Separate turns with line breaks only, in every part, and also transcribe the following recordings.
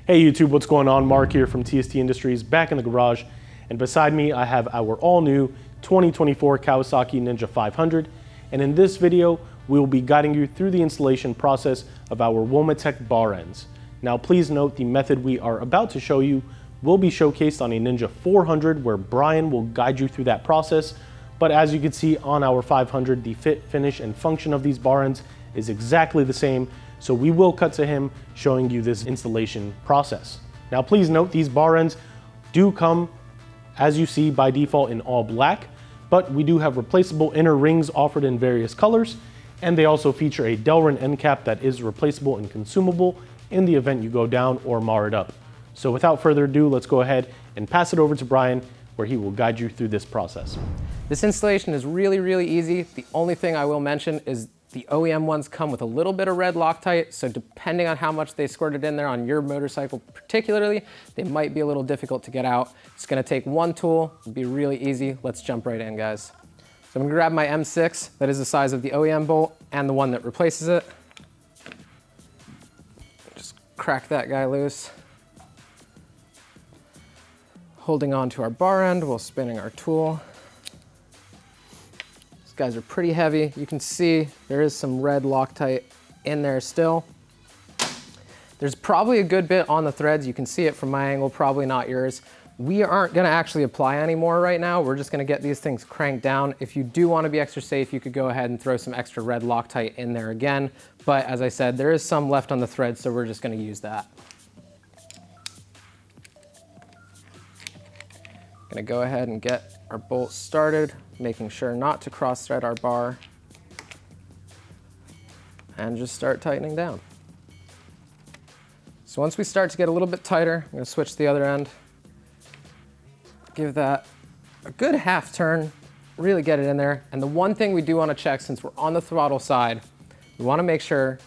Hey YouTube, what's going on? Mark here from TST Industries, back in the garage, and beside me I have our all-new 2024 Kawasaki Ninja 500, and in this video we will be guiding you through the installation process of our Womet-Tech Bar Ends. Now please note the method we are about to show you will be showcased on a Ninja 400 where Brian will guide you through that process, but as you can see on our 500, the fit, finish, and function of these bar ends is exactly the same. So we will cut to him showing you this installation process. Now please note these bar ends do come, as you see, by default in all black, but we do have replaceable inner rings offered in various colors, and they also feature a delrin end cap that is replaceable and consumable in the event you go down or mar it up. So without further ado, let's go ahead and pass it over to Brian, where he will guide you through this process.
This installation is really easy. The only thing I will mention is the OEM ones come with a little bit of red Loctite, so depending on how much they squirted in there on your motorcycle particularly, they might be a little difficult to get out. It's gonna take one tool, it'll be really easy. Let's jump right in, guys. So I'm gonna grab my M6, that is the size of the OEM bolt and the one that replaces it. Just crack that guy loose. Holding on to our bar end while spinning our tool. Guys are pretty heavy. You can see there is some red Loctite in there still. There's probably a good bit on the threads. You can see it from my angle, probably not yours. We aren't gonna actually apply any more right now. We're just gonna get these things cranked down. If you do wanna be extra safe, you could go ahead and throw some extra red Loctite in there again. But as I said, there is some left on the thread, so we're just gonna use that. Gonna go ahead and get our bolt started, making sure not to cross thread our bar, and just start tightening down. So once we start to get a little bit tighter, I'm gonna switch to the other end, give that a good half turn, really get it in there. And the one thing we do wanna check, since we're on the throttle side, we wanna make sure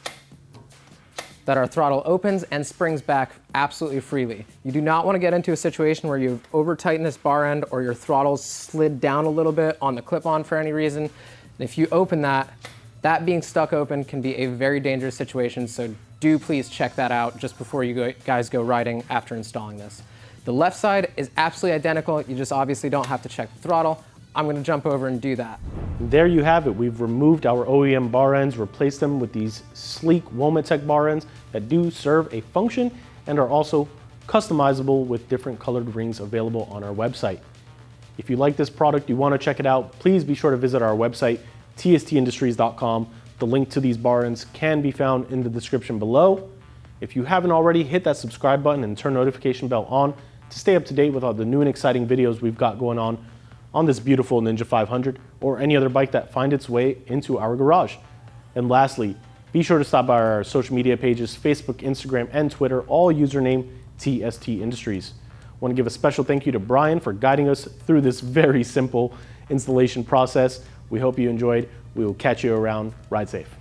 that our throttle opens and springs back absolutely freely. You do not want to get into a situation where you've over-tightened this bar end or your throttle's slid down a little bit on the clip-on for any reason. And if you open that, that being stuck open can be a very dangerous situation, so do please check that out just before you guys go riding after installing this. The left side is absolutely identical, you just obviously don't have to check the throttle. I'm going to jump over and do that.
There you have it. We've removed our OEM bar ends, replaced them with these sleek Womet-Tech bar ends that do serve a function and are also customizable with different colored rings available on our website. If you like this product, you want to check it out, please be sure to visit our website, tstindustries.com. The link to these bar ends can be found in the description below. If you haven't already, hit that subscribe button and turn notification bell on to stay up to date with all the new and exciting videos we've got going on this beautiful Ninja 500 or any other bike that finds its way into our garage. And lastly, be sure to stop by our social media pages, Facebook, Instagram, and Twitter, all username TST Industries. I want to give a special thank you to Brian for guiding us through this very simple installation process. We hope you enjoyed. We will catch you around. Ride safe.